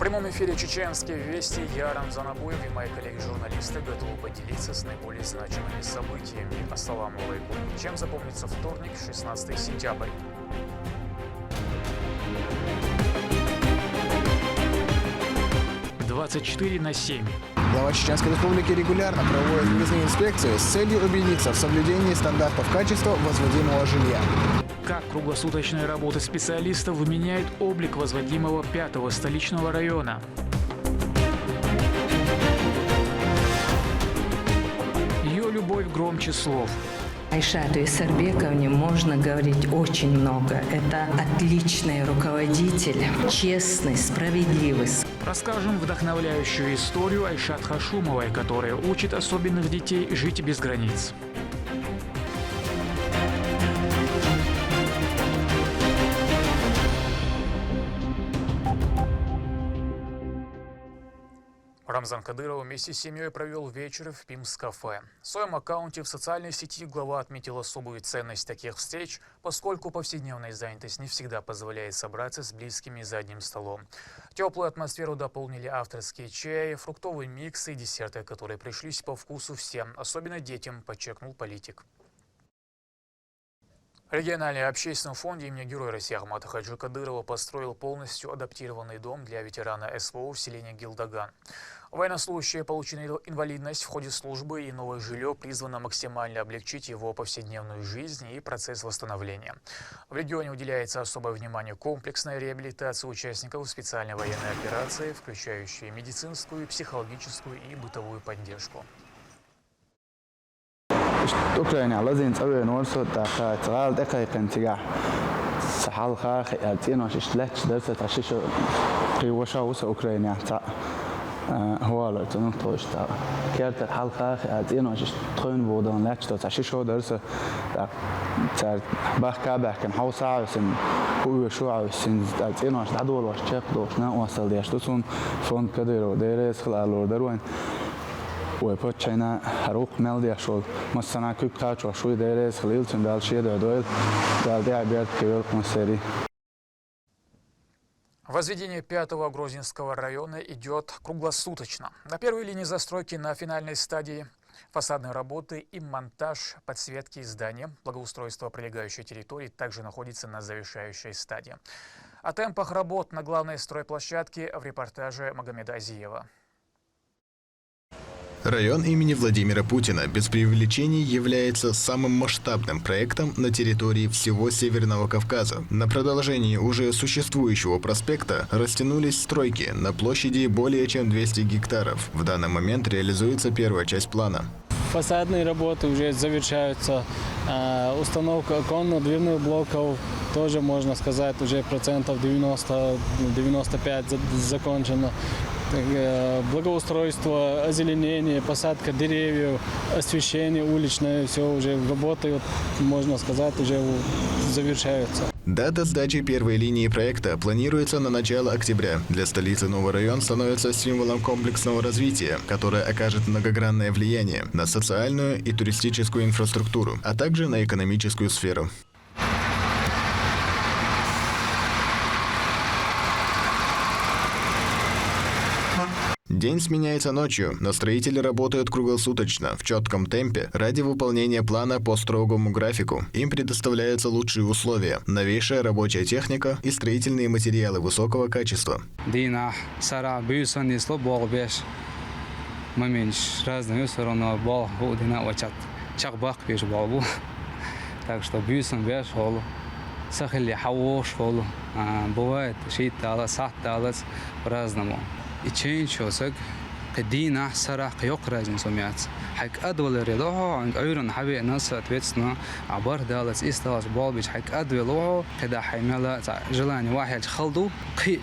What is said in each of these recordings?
прямом эфире «Чеченские вести». Я, Рамзан Абуев, и мои коллеги-журналисты готовы поделиться с наиболее значимыми событиями. Ассаламу алейкум. Чем запомнится вторник, 16 сентября? «24/7». Глава Чеченской Республики регулярно проводит въездные инспекции с целью убедиться в соблюдении стандартов качества возводимого жилья. Как круглосуточная работа специалистов меняет облик возводимого 5-го столичного района? Ее любовь громче слов. Айшату Исарбековне можно говорить очень много. Это отличный руководитель, честный, справедливый. Расскажем вдохновляющую историю Айшат Хашумовой, которая учит особенных детей жить без границ. Рамзан Кадыров вместе с семьей провел вечер в Пимс-кафе. В своем аккаунте в социальной сети глава отметил особую ценность таких встреч, поскольку повседневная занятость не всегда позволяет собраться с близкими за одним столом. Теплую атмосферу дополнили авторские чаи, фруктовые миксы и десерты, которые пришлись по вкусу всем, особенно детям, подчеркнул политик. Региональный общественный фонд имени Героя России Ахмата Хаджи Кадырова построил полностью адаптированный дом для ветерана СВО в селении Гилдаган. Военнослужащие получили инвалидность в ходе службы, и новое жилье призвано максимально облегчить его повседневную жизнь и процесс восстановления. В регионе уделяется особое внимание комплексной реабилитации участников специальной военной операции, включающей медицинскую, психологическую и бытовую поддержку. Украина لازم تسوي نورسو تاخ تغال دقيقة تجاه سحال خاخ أتين وش تلاتش درس تعشيش قيوشة وس أوكرانيا تاع هو لا تنطوش تاع كارت الحال خاخ أتين وش تخون بودان لاتش تعشيش هو درس تاع باخ كابه كان حوس عاوسن هو شو عاوسن أتين وش تعدول وش شاق دوش نا وصل ديش تسون فون كديرو ديرس خلالور دروين ويبوتشينا هروق ملدي شغل مثلا كيف كاتشوا شوي ديرس خليل تندال شيء دويل دال دي عبيات كيول كونسيري. Возведение 5-го Грозненского района идет круглосуточно. На первой линии застройки на финальной стадии фасадной работы и монтаж подсветки здания. Благоустройство прилегающей территории также находится на завершающей стадии. О темпах работ на главной стройплощадке в репортаже Магомеда Азиева. Район имени Владимира Путина без преувеличений является самым масштабным проектом на территории всего Северного Кавказа. На продолжении уже существующего проспекта растянулись стройки на площади более чем 200 гектаров. В данный момент реализуется первая часть плана. Фасадные работы уже завершаются. Установка оконно-дверных блоков тоже, можно сказать, уже процентов 90-95 закончено. Благоустройство, озеленение, посадка деревьев, освещение уличное, все уже работает, можно сказать, уже завершается. Дата сдачи первой линии проекта планируется на начало октября. Для столицы новый район становится символом комплексного развития, которое окажет многогранное влияние на социальную и туристическую инфраструктуру, а также на экономическую сферу. День сменяется ночью, но строители работают круглосуточно, в четком темпе, ради выполнения плана по строгому графику. Им предоставляются лучшие условия, новейшая рабочая техника и строительные материалы высокого качества. Так что сахали хавош холу, бывает шит дала, сат дала по-разному. И ченчосак кадина сарах yok разницу мяц. Хак адвал рядоха, айрон хаби нас соответственно абар далас исталас балбич хак адвало, когда хаймела желание واحد خلدو قي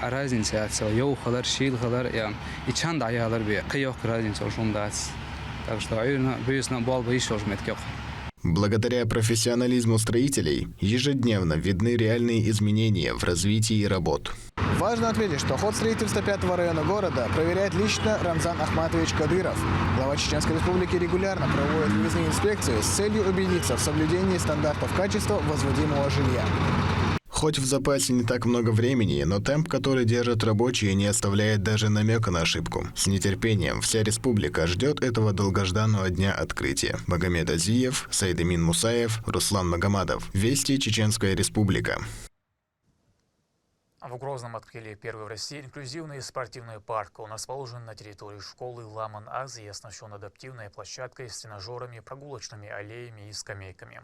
разница от يو خلر شيل خلر يعني и чанд аялар бе yok разница шум дац. Так что айрон бюсна балба еще жметкёх. Благодаря профессионализму строителей ежедневно видны реальные изменения в развитии работ. Важно отметить, что ход строительства 5-го района города проверяет лично Рамзан Ахматович Кадыров. Глава Чеченской Республики регулярно проводит въездные инспекции с целью убедиться в соблюдении стандартов качества возводимого жилья. Хоть в запасе не так много времени, но темп, который держат рабочие, не оставляет даже намека на ошибку. С нетерпением вся республика ждет этого долгожданного дня открытия. Магомед Азиев, Сайдемин Мусаев, Руслан Магомадов. Вести, Чеченская Республика. В Грозном открыли первый в России инклюзивный спортивный парк. Он расположен на территории школы Ламан-Аз и оснащен адаптивной площадкой с тренажерами, прогулочными аллеями и скамейками.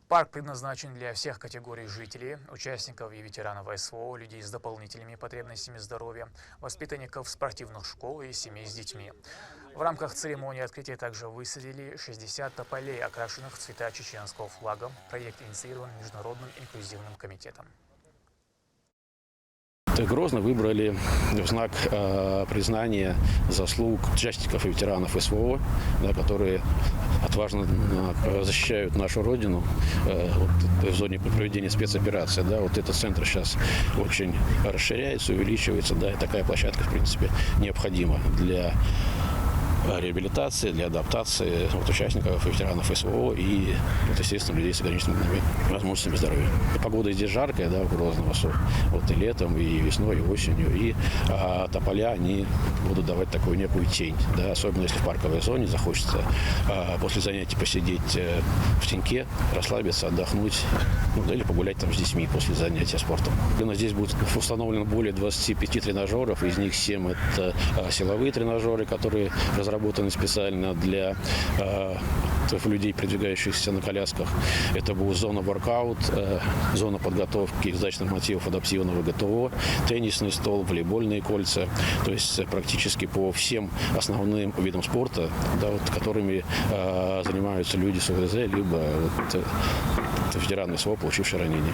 Парк предназначен для всех категорий жителей, участников и ветеранов СВО, людей с дополнительными потребностями здоровья, воспитанников спортивных школ и семей с детьми. В рамках церемонии открытия также высадили 60 тополей, окрашенных в цвета чеченского флага. Проект инициирован Международным инклюзивным комитетом. Грозно выбрали в знак признания заслуг участников и ветеранов СВО, да, которые отважно защищают нашу Родину в зоне проведения спецоперации. Да, вот этот центр сейчас очень расширяется, увеличивается, да, и такая площадка, в принципе, необходима для реабилитации, для адаптации участников и ветеранов СВО и, естественно, людей с ограниченными возможностями здоровья. Погода здесь жаркая, да, в Грозном, и летом, и весной, и осенью, и тополя, они будут давать такую некую тень, да, особенно если в парковой зоне захочется после занятий посидеть в теньке, расслабиться, отдохнуть, или погулять там с детьми после занятия спортом. У нас здесь будет установлено более 25 тренажеров, из них 7 это силовые тренажеры, которые разработаны специально для людей, передвигающихся на колясках. Это будет зона воркаут, зона подготовки к сдаче нормативов адаптивного ГТО, теннисный стол, волейбольные кольца. То есть практически по всем основным видам спорта, да, которыми занимаются люди с ОВЗ, либо ветераны СВО, получившие ранения.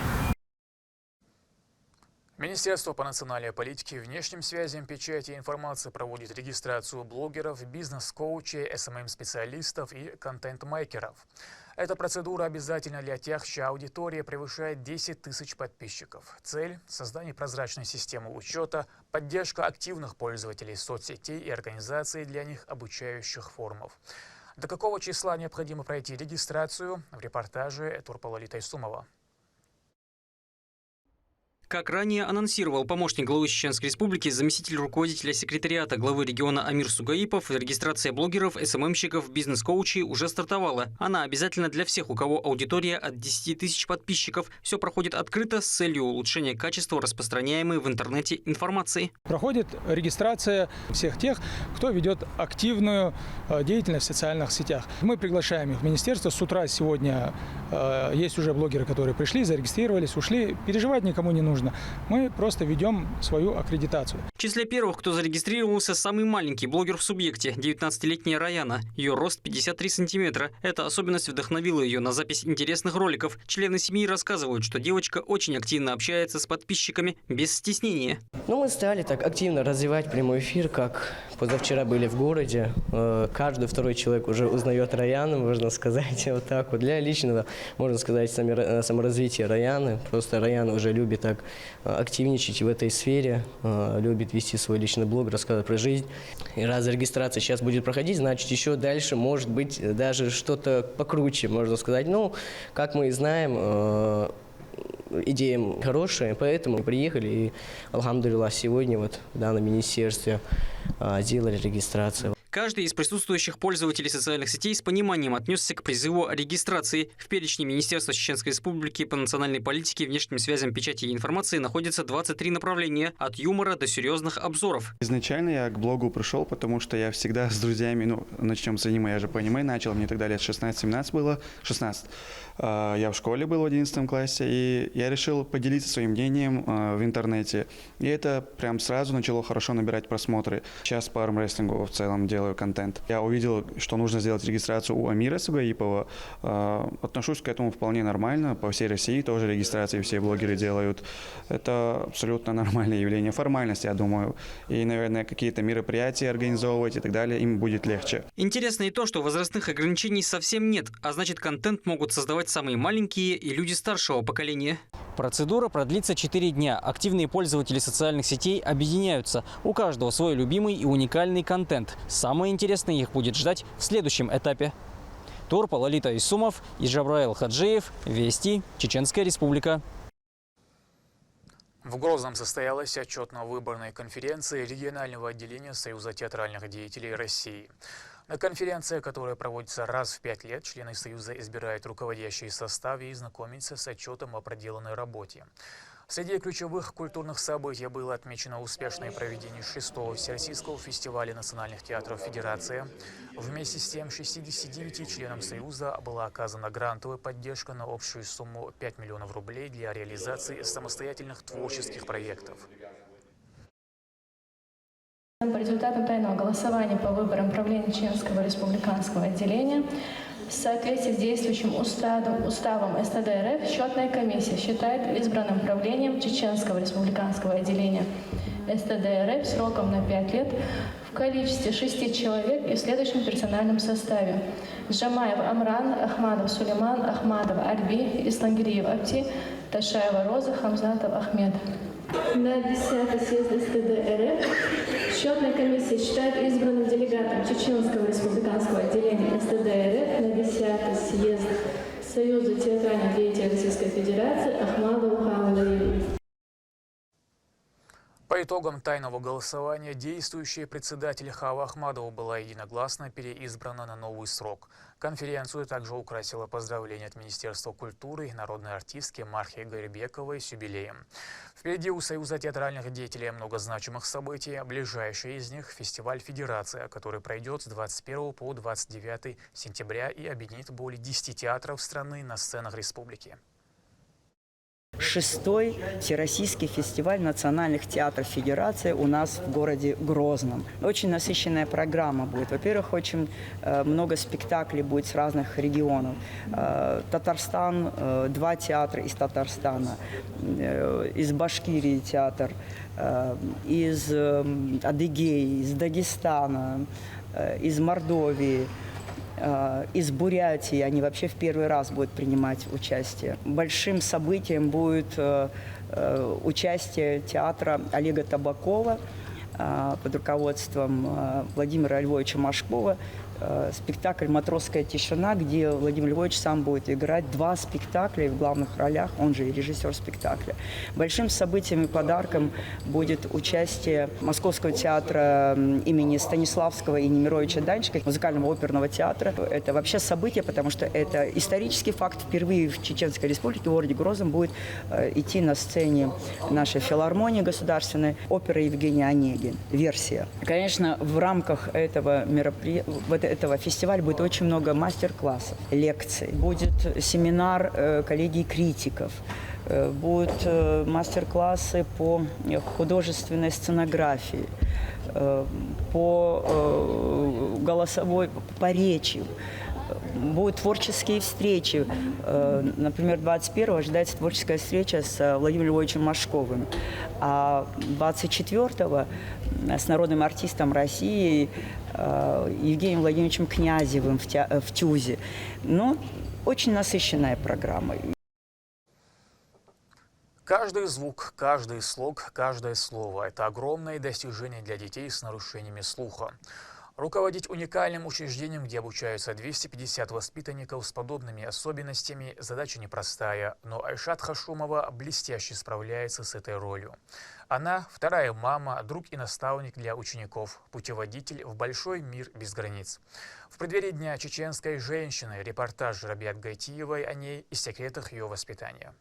Министерство по национальной политике, внешним связям, печати и информации проводит регистрацию блогеров, бизнес-коучей, СММ-специалистов и контент-мейкеров. Эта процедура обязательна для тех, чья аудитория превышает 10 тысяч подписчиков. Цель – создание прозрачной системы учета, поддержка активных пользователей соцсетей и организации для них обучающих форумов. До какого числа необходимо пройти регистрацию? В репортаже Турпала Тайсумова. Как ранее анонсировал помощник главы Чеченской Республики, заместитель руководителя секретариата главы региона Амир Сугаипов, регистрация блогеров, СММщиков, бизнес-коучей уже стартовала. Она обязательна для всех, у кого аудитория от 10 тысяч подписчиков. Все проходит открыто с целью улучшения качества распространяемой в интернете информации. Проходит регистрация всех тех, кто ведет активную деятельность в социальных сетях. Мы приглашаем их в министерство. С утра сегодня есть уже блогеры, которые пришли, зарегистрировались, ушли. Переживать никому не нужно. Мы просто ведем свою аккредитацию. В числе первых, кто зарегистрировался, самый маленький блогер в субъекте – 19-летняя Раяна. Ее рост 53 сантиметра. Эта особенность вдохновила ее на запись интересных роликов. Члены семьи рассказывают, что девочка очень активно общается с подписчиками без стеснения. Мы стали так активно развивать прямой эфир, как позавчера были в городе. Каждый второй человек уже узнает Раяну, можно сказать, вот так вот. Для личного, можно сказать, саморазвития Раяны. Просто Раяна уже любит так активничать в этой сфере, любит вести свой личный блог, рассказывать про жизнь. И раз регистрация сейчас будет проходить, значит, еще дальше может быть даже что-то покруче, можно сказать. Как мы и знаем, идея хорошая, поэтому приехали и, алхамдулилlah, сегодня в данном министерстве сделали регистрацию. Каждый из присутствующих пользователей социальных сетей с пониманием отнесся к призыву о регистрации. В перечне Министерства Чеченской Республики по национальной политике, внешним связям, печати и информации находится 23 направления, от юмора до серьезных обзоров. Изначально я к блогу пришел, потому что я всегда с друзьями, начнем с аниме, я же по аниме начал, мне тогда лет 16-17 было, 16. Я в школе был в 11 классе, и я решил поделиться своим мнением в интернете. И это прям сразу начало хорошо набирать просмотры. Сейчас по армрестлингу в целом делаю контент. Я увидел, что нужно сделать регистрацию у Амира Сугаипова. Отношусь к этому вполне нормально. По всей России тоже регистрации все блогеры делают. Это абсолютно нормальное явление. Формальность, я думаю. И, наверное, какие-то мероприятия организовывать и так далее им будет легче. Интересно и то, что возрастных ограничений совсем нет, а значит, контент могут создавать самые маленькие и люди старшего поколения. Процедура продлится 4 дня. Активные пользователи социальных сетей объединяются. У каждого свой любимый и уникальный контент. Самое интересное их будет ждать в следующем этапе. Турпала Тайсумов и Джабраил Хаджиев. Вести. Чеченская Республика. В Грозном состоялась отчетно-выборная конференция регионального отделения Союза театральных деятелей России. На конференции, которая проводится раз в 5 лет, члены Союза избирают руководящий состав и знакомятся с отчетом о проделанной работе. Среди ключевых культурных событий было отмечено успешное проведение 6-го Всероссийского фестиваля национальных театров «Федерация». Вместе с тем 69 членам Союза была оказана грантовая поддержка на общую сумму 5 миллионов рублей для реализации самостоятельных творческих проектов. По результатам тайного голосования по выборам правления Чеченского республиканского отделения в соответствии с действующим уставом СТД РФ счетная комиссия считает избранным правлением Чеченского республиканского отделения СТД РФ сроком на 5 лет в количестве 6 человек и в следующем персональном составе: Джамаев Амран, Ахмадов Сулейман, Ахмадов Альби, Ислангириев Апти, Ташаева Роза, Хамзатов Ахмед. На 10-й съезд СТД РФ счетная комиссия считает избранным делегатом Чеченского республиканского отделения СТД РФ на 10-й съезд Союза театральных деятелей Российской Федерации Ахмадову Хамзатову. По итогам тайного голосования действующая председатель Хава Ахмадова была единогласно переизбрана на новый срок. Конференцию также украсило поздравление от Министерства культуры и народной артистки Мархи Гарибековой с юбилеем. Впереди у Союза театральных деятелей много значимых событий. Ближайший из них – фестиваль «Федерация», который пройдет с 21 по 29 сентября и объединит более 10 театров страны на сценах республики. 6-й Всероссийский фестиваль национальных театров Федерации у нас в городе Грозном. Очень насыщенная программа будет. Во-первых, очень много спектаклей будет с разных регионов. Татарстан, 2 театра из Татарстана, из Башкирии театр, из Адыгеи, из Дагестана, из Мордовии. Из Бурятии, они вообще в первый раз будут принимать участие. Большим событием будет участие театра Олега Табакова под руководством Владимира Львовича Машкова. Спектакль «Матросская тишина», где Владимир Львович сам будет играть 2 спектакля в главных ролях, он же и режиссер спектакля. Большим событием и подарком будет участие Московского театра имени Станиславского и Немировича Данчика, музыкального оперного театра. Это вообще событие, потому что это исторический факт. Впервые в Чеченской Республике, в городе Грозном, будет идти на сцене нашей филармонии государственной опера Евгения Онегин, версия. Конечно, в рамках этого мероприятия, этого фестиваля будет очень много мастер-классов, лекций. Будет семинар коллегий критиков, будут мастер-классы по художественной сценографии, по голосовой, по речи. Будут творческие встречи. Например, 21-го ожидается творческая встреча с Владимиром Львовичем Машковым. А 24-го с народным артистом России Евгением Владимировичем Князевым в ТЮЗе. Ну, очень насыщенная программа. Каждый звук, каждый слог, каждое слово – это огромное достижение для детей с нарушениями слуха. Руководить уникальным учреждением, где обучаются 250 воспитанников с подобными особенностями, задача непростая, но Айшат Хашумова блестяще справляется с этой ролью. Она – вторая мама, друг и наставник для учеников, путеводитель в большой мир без границ. В преддверии Дня чеченской женщины репортаж Рабиат Гайтиевой о ней и секретах ее воспитания.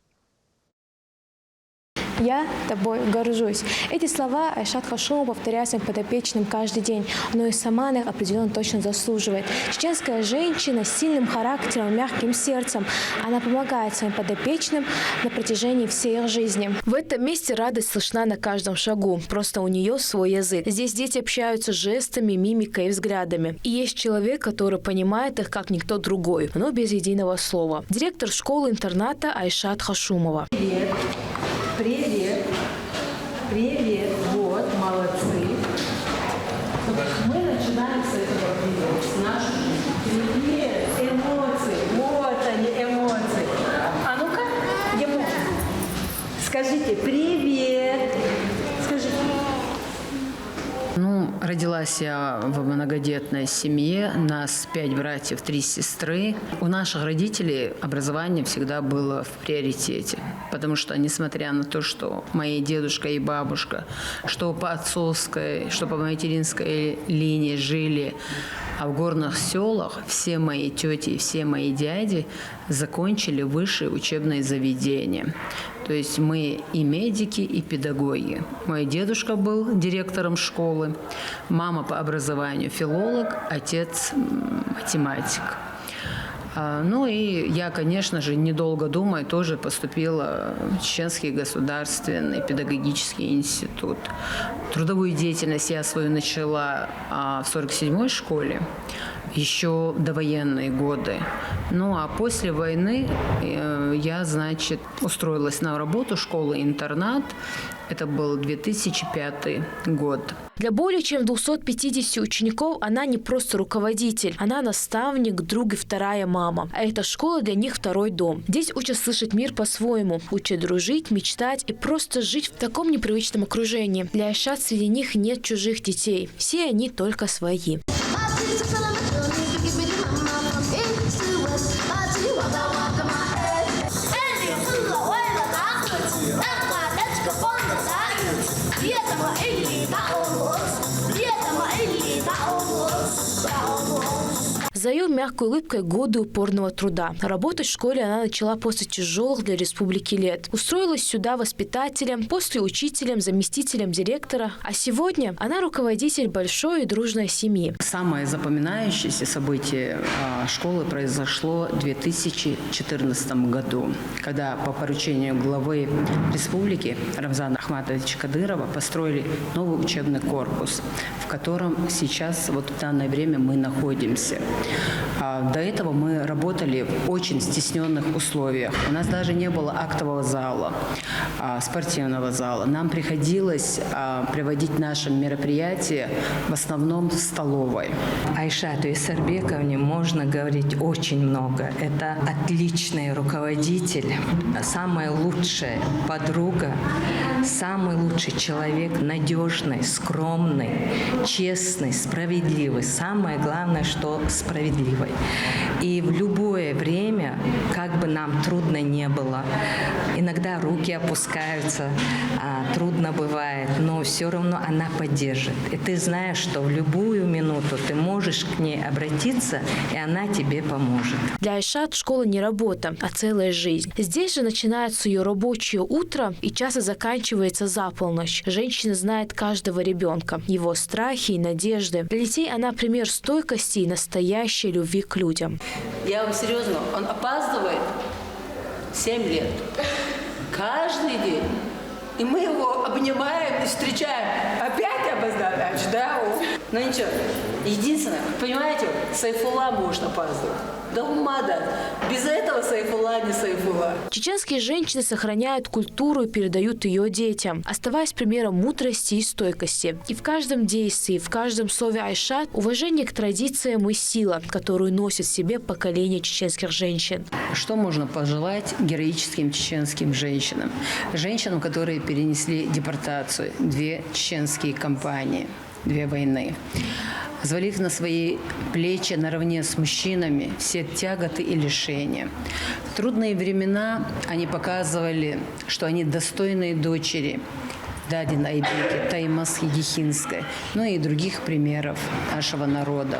«Я тобой горжусь». Эти слова Айшат Хашумова повторяет своим подопечным каждый день, но и сама она их определенно точно заслуживает. Чеченская женщина с сильным характером, мягким сердцем. Она помогает своим подопечным на протяжении всей их жизни. В этом месте радость слышна на каждом шагу. Просто у нее свой язык. Здесь дети общаются жестами, мимикой и взглядами. И есть человек, который понимает их как никто другой, но без единого слова. Директор школы-интерната Айшат Хашумова. Привет. Привет. Привет. Вот, молодцы. Мы начинаем с этого привет. С наших привет. Эмоции. Вот они, эмоции. А ну-ка, эмоции. Скажите привет. Скажите. Родилась я в многодетной семье, нас 5 братьев, 3 сестры. У наших родителей образование всегда было в приоритете, потому что, несмотря на то, что мои дедушка и бабушка, что по отцовской, что по материнской линии жили в горных селах, все мои тети и все мои дяди закончили высшие учебные заведения. То есть мы и медики, и педагоги. Мой дедушка был директором школы, мама по образованию филолог, отец математик. Ну и я, конечно же, недолго думая, тоже поступила в Чеченский государственный педагогический институт. Трудовую деятельность я свою начала в 47-й школе, еще довоенные годы. Ну а после войны я, значит, устроилась на работу в школу-интернат. Это был 2005 год. Для более чем 250 учеников она не просто руководитель, она наставник, друг и вторая мама. А эта школа для них второй дом. Здесь учат слышать мир по-своему, учат дружить, мечтать и просто жить в таком непривычном окружении. Для Айшат среди них нет чужих детей. Все они только свои. За ее мягкой улыбкой годы упорного труда. Работать в школе она начала после тяжелых для республики лет. Устроилась сюда воспитателем, после учителем, заместителем директора. А сегодня она руководитель большой и дружной семьи. Самое запоминающееся событие школы произошло в 2014 году, когда по поручению главы республики Рамзана Ахматовича Кадырова построили новый учебный корпус, в котором сейчас, вот в данное время, мы находимся. До этого мы работали в очень стесненных условиях. У нас даже не было актового зала, спортивного зала. Нам приходилось проводить наши мероприятия в основном в столовой. Айшату Исарбековне можно говорить очень много. Это отличный руководитель, самая лучшая подруга, самый лучший человек, надежный, скромный, честный, справедливый. Самое главное, что справедливый. И в любое время, как бы нам трудно не было, иногда руки опускаются, трудно бывает, но все равно она поддержит. И ты знаешь, что в любую минуту ты можешь к ней обратиться, и она тебе поможет. Для Айшат школа не работа, а целая жизнь. Здесь же начинается ее рабочее утро и часто заканчивается за полночь. Женщина знает каждого ребенка, его страхи и надежды. Для детей она пример стойкости и настоящей любви к людям. Я вам серьезно, он опаздывает 7 лет. Каждый день. И мы его обнимаем и встречаем. Опять опоздали? Да. Но ничего. Единственное, понимаете, Сайфулла может опаздывать. Да ума да. Без этого Сайфулла не Сайфулла. Чеченские женщины сохраняют культуру и передают ее детям, оставаясь примером мудрости и стойкости. И в каждом действии, в каждом слове Айшат уважение к традициям и сила, которую носит в себе поколение чеченских женщин. Что можно пожелать героическим чеченским женщинам? Женщинам, которые перенесли депортацию, 2 чеченские кампании, 2 войны. Взвалив на свои плечи наравне с мужчинами все тяготы и лишения. В трудные времена они показывали, что они достойные дочери Дадин Айбеки, Таймас Едихинской, ну и других примеров нашего народа.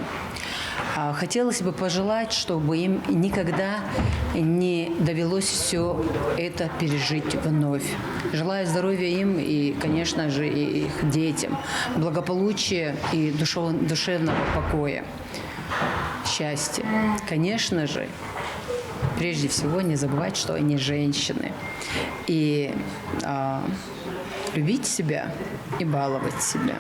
Хотелось бы пожелать, чтобы им никогда не довелось все это пережить вновь. Желаю здоровья им и, конечно же, и их детям, благополучия и душевного покоя, счастья. Конечно же, прежде всего не забывать, что они женщины. И любить себя и баловать себя.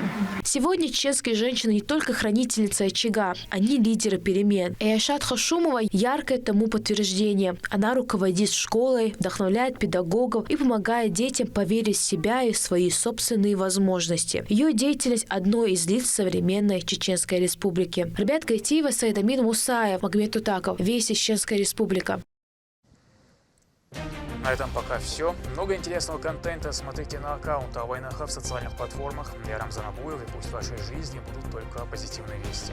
Сегодня чеченские женщины не только хранительницы очага, они лидеры перемен. И Айшат Хашумова яркое тому подтверждение. Она руководит школой, вдохновляет педагогов и помогает детям поверить в себя и в свои собственные возможности. Ее деятельность – одно из лиц современной Чеченской Республики. Ребят Гайтиева, Саидамин Мусаев, Магомед Тутаков. Весть Чеченская Республика. На этом пока все. Много интересного контента смотрите на аккаунт АВНХ в социальных платформах. Я Рамзан Абуев, и пусть в вашей жизни будут только позитивные вести.